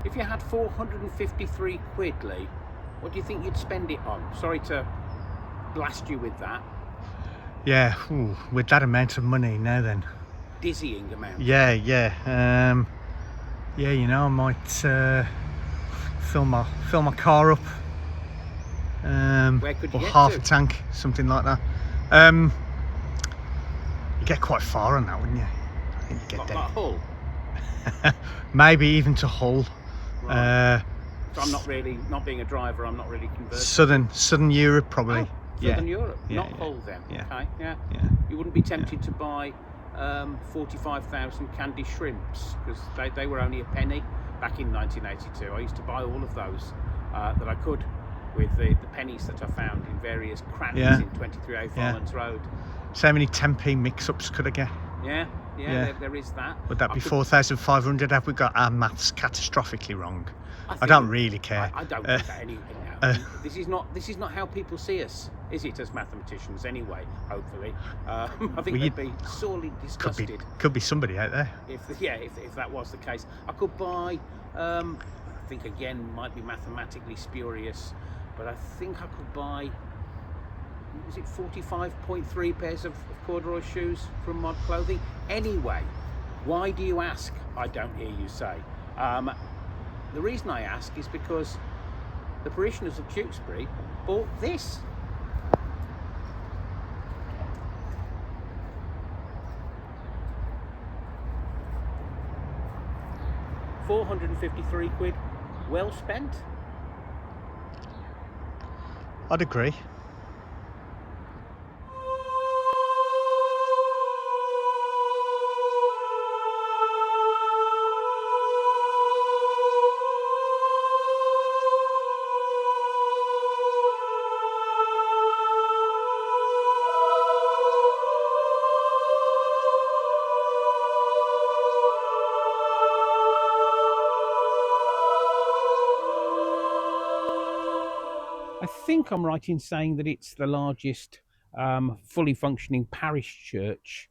If you had 453 quid, Lee, what do you think you'd spend it on? Sorry to blast you with that. Yeah, with that amount of money now then. Dizzying amount. Yeah. Yeah, you know, I might fill my car up. Where could you or get half to? a tank, something like that. You get quite far on that, wouldn't you? I think you get there. Like Hull? Maybe even to Hull. Right. So I'm not being a driver, I'm not really conversant. Southern Europe probably. Southern Europe, Yeah, not Hull then. Yeah. Okay, yeah. You wouldn't be tempted to buy 45,000 candy shrimps, because they were only a penny back in 1982. I used to buy all of those that I could with the pennies that I found in various crannies in 23A Farlands Road. So many 10p mix-ups could I get? Yeah. There is that. Would that be 4,500? Have we got our maths catastrophically wrong? I don't really care. I don't think that anyway. This is not how people see us, is it, as mathematicians? Anyway, hopefully, I think they'd be sorely disgusted. Could be somebody out there. If that was the case, I could buy. I think again might be mathematically spurious, but I think I could buy. Was it 45.3 pairs of corduroy shoes from Mod Clothing? Anyway, why do you ask? I don't hear you say. The reason I ask is because the parishioners of Tewkesbury bought this. £453, well spent. I'd agree. I think I'm right in saying that it's the largest fully functioning parish church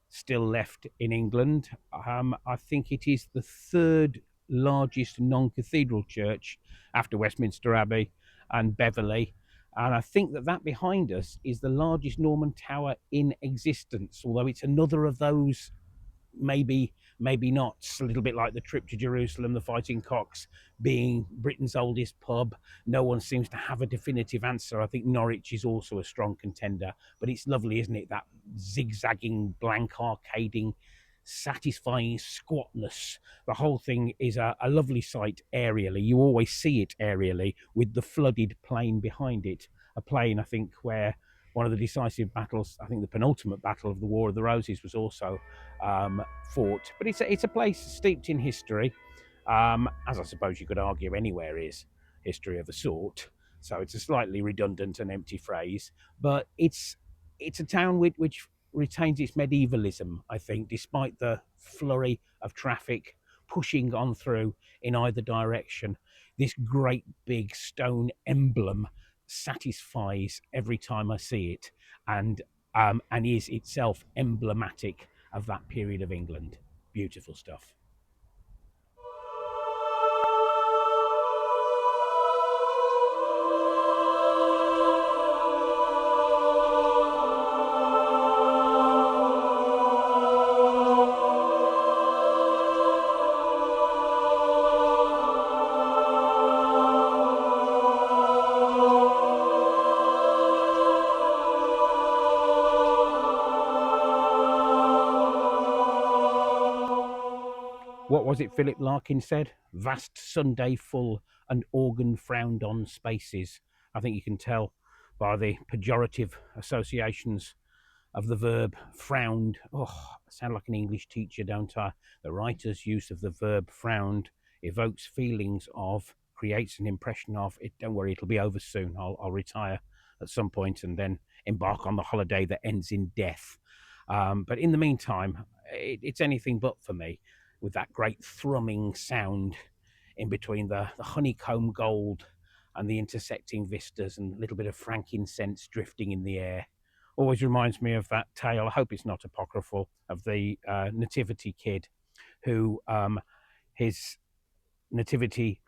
still left in England. I think it is the third largest non-cathedral church after Westminster Abbey and Beverley. And I think that behind us is the largest Norman tower in existence, although it's another of those maybe not, a little bit like the trip to Jerusalem, the Fighting Cocks being Britain's oldest pub. No one seems to have a definitive answer. I think Norwich is also a strong contender, but it's lovely, isn't it? That zigzagging, blank arcading, satisfying squatness. The whole thing is a lovely sight aerially. You always see it aerially with the flooded plain behind it. A plain, I think, where one of the decisive battles, I think the penultimate battle of the War of the Roses, was also fought. But it's a place steeped in history, as I suppose you could argue anywhere is history of a sort. So it's a slightly redundant and empty phrase, but it's a town which retains its medievalism, I think, despite the flurry of traffic pushing on through in either direction. This great big stone emblem satisfies every time I see it, and is itself emblematic of that period of England. Beautiful stuff. What was it Philip Larkin said? Vast Sunday full and organ frowned on spaces. I think you can tell by the pejorative associations of the verb frowned. Oh, I sound like an English teacher, don't I? The writer's use of the verb frowned evokes feelings of, creates an impression of. It. Don't worry, it'll be over soon. I'll retire at some point and then embark on the holiday that ends in death. But in the meantime, it's anything but for me, with that great thrumming sound in between the honeycomb gold and the intersecting vistas and a little bit of frankincense drifting in the air. Always reminds me of that tale, I hope it's not apocryphal, of the nativity kid who his nativity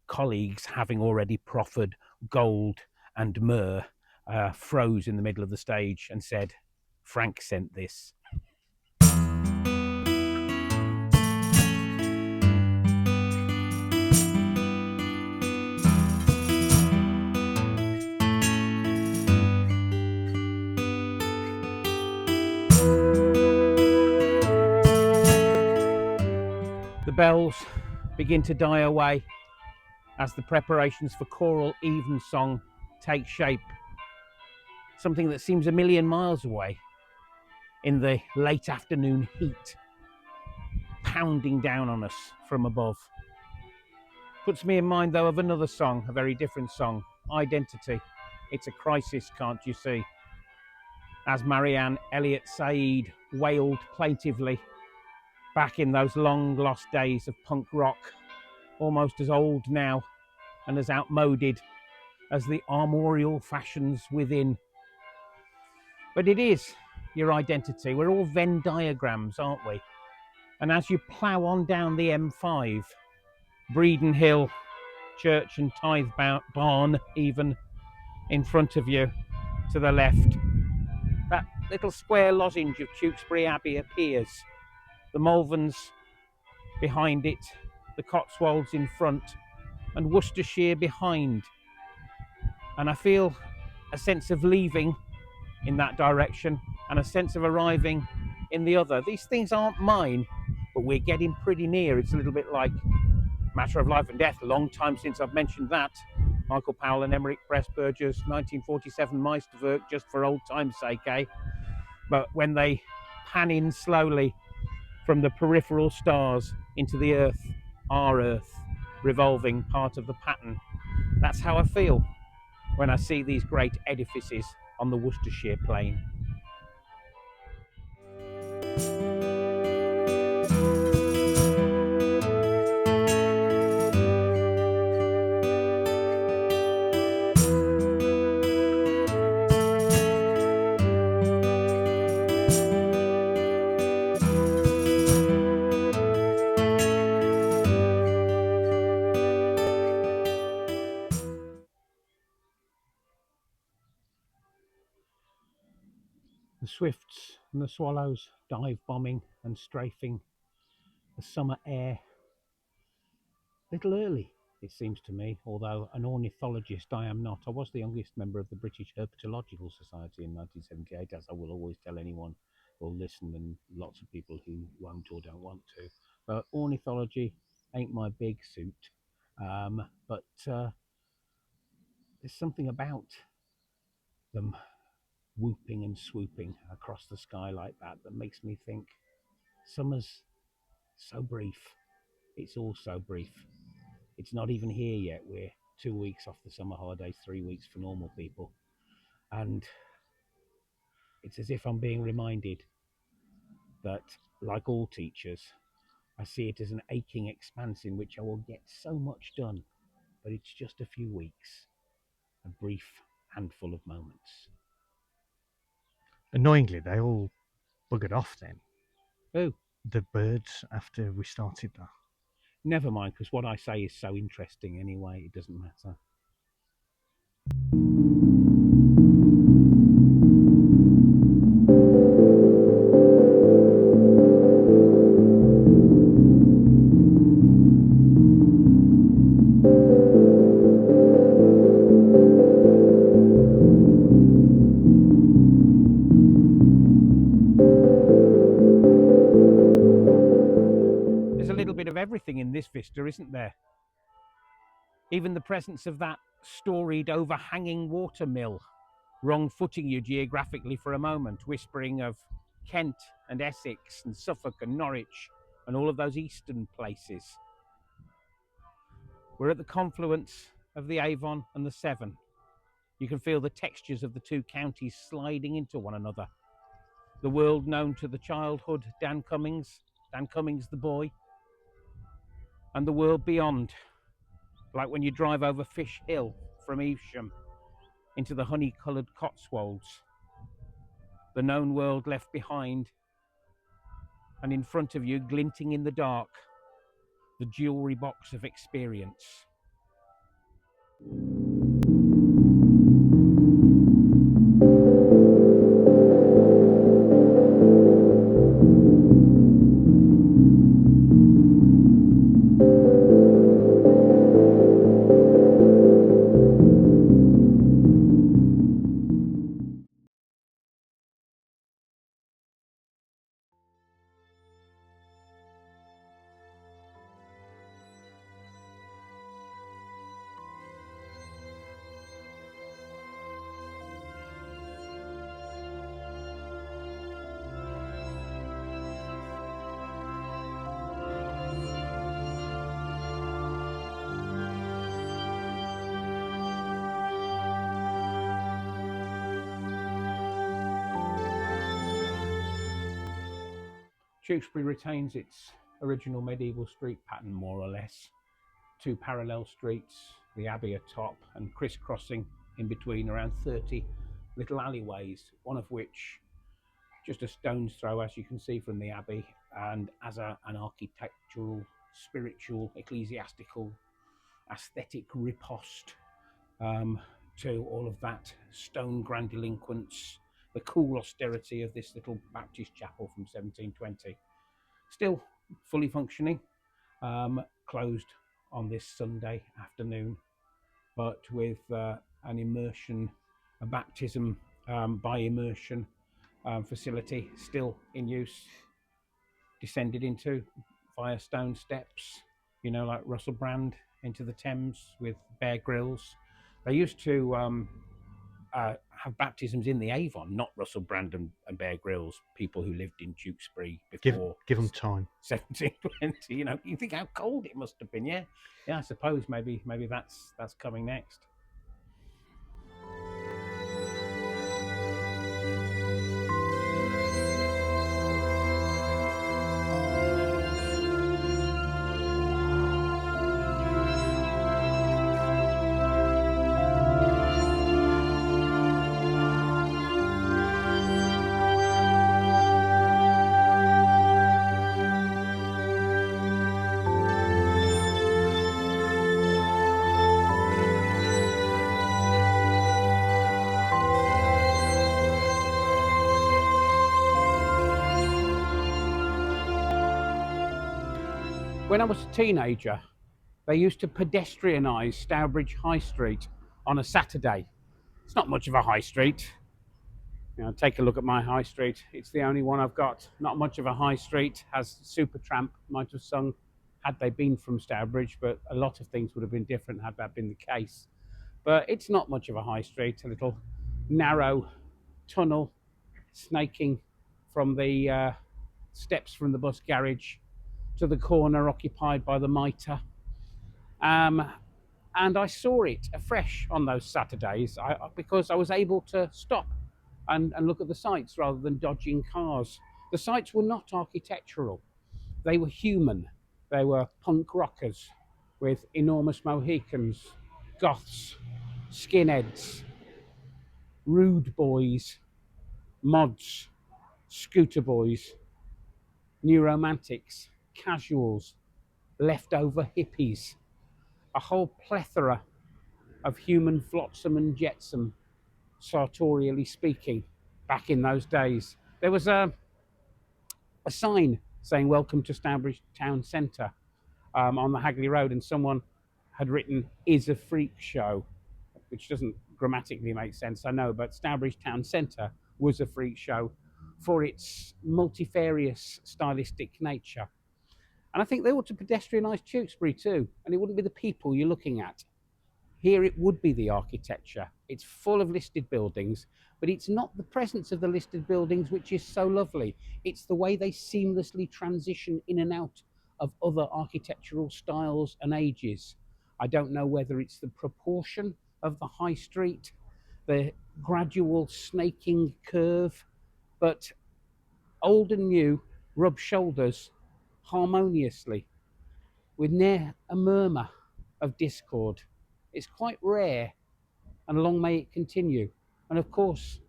colleagues, having already proffered gold and myrrh, froze in the middle of the stage and said, "Frank sent this." The bells begin to die away as the preparations for choral evensong take shape. Something that seems a million miles away in the late afternoon heat, pounding down on us from above. Puts me in mind, though, of another song, a very different song, Identity. It's a crisis, can't you see? As Marianne Elliott Said wailed plaintively back in those long lost days of punk rock, almost as old now and as outmoded as the armorial fashions within. But it is your identity. We're all Venn diagrams, aren't we? And as you plough on down the M5, Breeden Hill, Church and Tithe Barn, even in front of you to the left, that little square lozenge of Tewkesbury Abbey appears. The Malverns behind it, the Cotswolds in front, and Worcestershire behind. And I feel a sense of leaving in that direction and a sense of arriving in the other. These things aren't mine, but we're getting pretty near. It's a little bit like Matter of Life and Death. Long time since I've mentioned that. Michael Powell and Emmerich Pressburger's 1947 Meisterwerk, just for old time's sake, eh? But when they pan in slowly from the peripheral stars into the Earth, our Earth, revolving part of the pattern, that's how I feel when I see these great edifices on the Worcestershire plain. The swifts and the swallows dive bombing and strafing the summer air. A little early, it seems to me, although an ornithologist I am not. I was the youngest member of the British Herpetological Society in 1978, as I will always tell anyone who'll listen, and lots of people who won't or don't want to. But ornithology ain't my big suit. But there's something about them whooping and swooping across the sky like that that makes me think summer's so brief. It's all so brief. It's not even here yet. We're 2 weeks off the summer holidays, 3 weeks for normal people. And it's as if I'm being reminded that, like all teachers, I see it as an aching expanse in which I will get so much done, but it's just a few weeks, a brief handful of moments. Annoyingly, they all buggered off then. Oh, the birds after we started that. never mind, because what I say is so interesting anyway, it doesn't matter. There's a little bit of everything in this vista, isn't there? Even the presence of that storied overhanging water mill, wrong-footing you geographically for a moment, whispering of Kent and Essex and Suffolk and Norwich and all of those eastern places. We're at the confluence of the Avon and the Severn. You can feel the textures of the two counties sliding into one another. The world known to the childhood Dan Cummings the boy, and the world beyond, like when you drive over Fish Hill from Evesham into the honey-coloured Cotswolds. The known world left behind, and in front of you, glinting in the dark, the jewellery box of experience. Tewkesbury retains its original medieval street pattern, more or less. Two parallel streets, the Abbey atop, and crisscrossing in between around 30 little alleyways, one of which just a stone's throw, as you can see from the Abbey, and as an architectural, spiritual, ecclesiastical, aesthetic riposte to all of that stone grandiloquence, the cool austerity of this little Baptist chapel from 1720. Still fully functioning, closed on this Sunday afternoon, but with an immersion, a baptism by immersion facility still in use, descended into via stone steps, like Russell Brand into the Thames with Bear Grylls. They used to have baptisms in the Avon, not Russell Brand and Bear Grylls, people who lived in Tewkesbury before. Give them time. 1720. You think how cold it must have been. Yeah, I suppose maybe that's coming next. When I was a teenager, they used to pedestrianise Stourbridge High Street on a Saturday. It's not much of a high street. Take a look at my high street. It's the only one I've got. Not much of a high street, as Supertramp might have sung had they been from Stourbridge, but a lot of things would have been different had that been the case. But it's not much of a high street, a little narrow tunnel snaking from the steps from the bus garage to the corner occupied by the Mitre. And I saw it afresh on those Saturdays because I was able to stop and look at the sights rather than dodging cars. The sights were not architectural. They were human. They were punk rockers with enormous Mohicans, goths, skinheads, rude boys, mods, scooter boys, new romantics, casuals, leftover hippies, a whole plethora of human flotsam and jetsam, sartorially speaking, back in those days. There was a sign saying "Welcome to Stourbridge Town Centre" on the Hagley Road, and someone had written "is a freak show," which doesn't grammatically make sense, I know, but Stourbridge Town Centre was a freak show for its multifarious stylistic nature. And I think they ought to pedestrianise Tewkesbury too, and it wouldn't be the people you're looking at. Here it would be the architecture. It's full of listed buildings, but it's not the presence of the listed buildings which is so lovely. It's the way they seamlessly transition in and out of other architectural styles and ages. I don't know whether it's the proportion of the high street, the gradual snaking curve, but old and new rub shoulders harmoniously with ne'er a murmur of discord. It's quite rare, and long may it continue. And of course,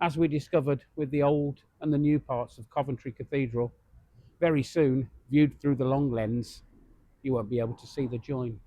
as we discovered with the old and the new parts of Coventry Cathedral, very soon, viewed through the long lens, you won't be able to see the join.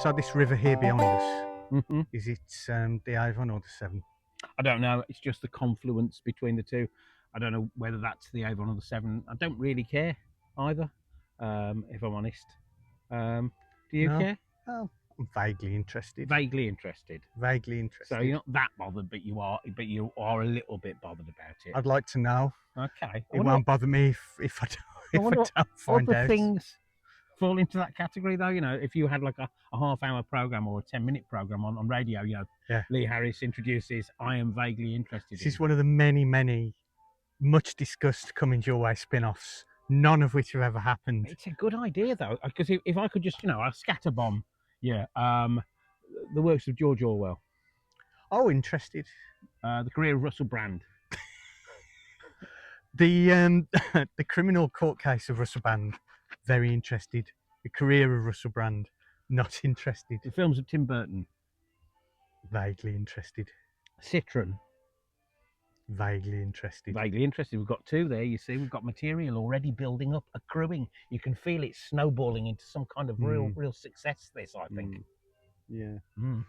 So this river here behind us, Mm-hmm. is it the Avon or the Severn? I don't know. It's just the confluence between the two. I don't know whether that's the Avon or the Severn. I don't really care either, if I'm honest. Do you No? care? Oh, I'm vaguely interested. Vaguely interested. Vaguely interested. So you're not that bothered, but you are a little bit bothered about it. I'd like to know. Okay. It won't bother me if I don't find other out. things fall into that category, though. You know, if you had like a half-hour program or a 10-minute program on radio, you know, Yeah. Lee Harris introduces "I am vaguely interested." This is one of the many much discussed Cummings Your Way spin-offs, none of which have ever happened. It's a good idea, though, because if I could just, you know, a scatterbomb, yeah, the works of George Orwell, Oh, interested. the career of Russell Brand, The the criminal court case of Russell Brand, very interested. The career of Russell Brand, not interested. the films of Tim Burton, Vaguely interested. Citron, Vaguely interested. vaguely interested. We've got two there. You see, we've got material already building up, accruing. You can feel it snowballing into some kind of real success. This, I think. Yeah. Mm.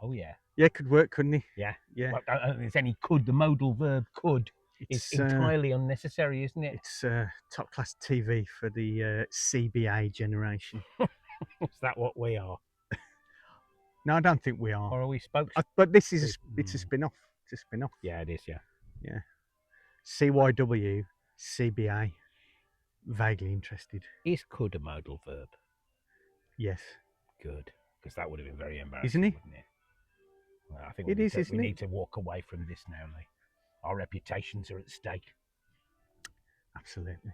Oh yeah. Yeah, could work, couldn't he? Yeah. Yeah. Well, I don't think there's any could. The modal verb could is entirely unnecessary, isn't it? It's top class TV for the CBA generation. Is that what we are? No, I don't think we are. Or are we spokes? But this is it's a spin-off. It's a spin-off. Yeah, it is. Yeah. Yeah. CYW, CBA, vaguely interested. Is could a modal verb? Yes. Good, because that would have been very embarrassing, Isn't he? wouldn't it? Well, I think It is, isn't we it? need to walk away from this now, Lee. Our reputations are at stake. Absolutely.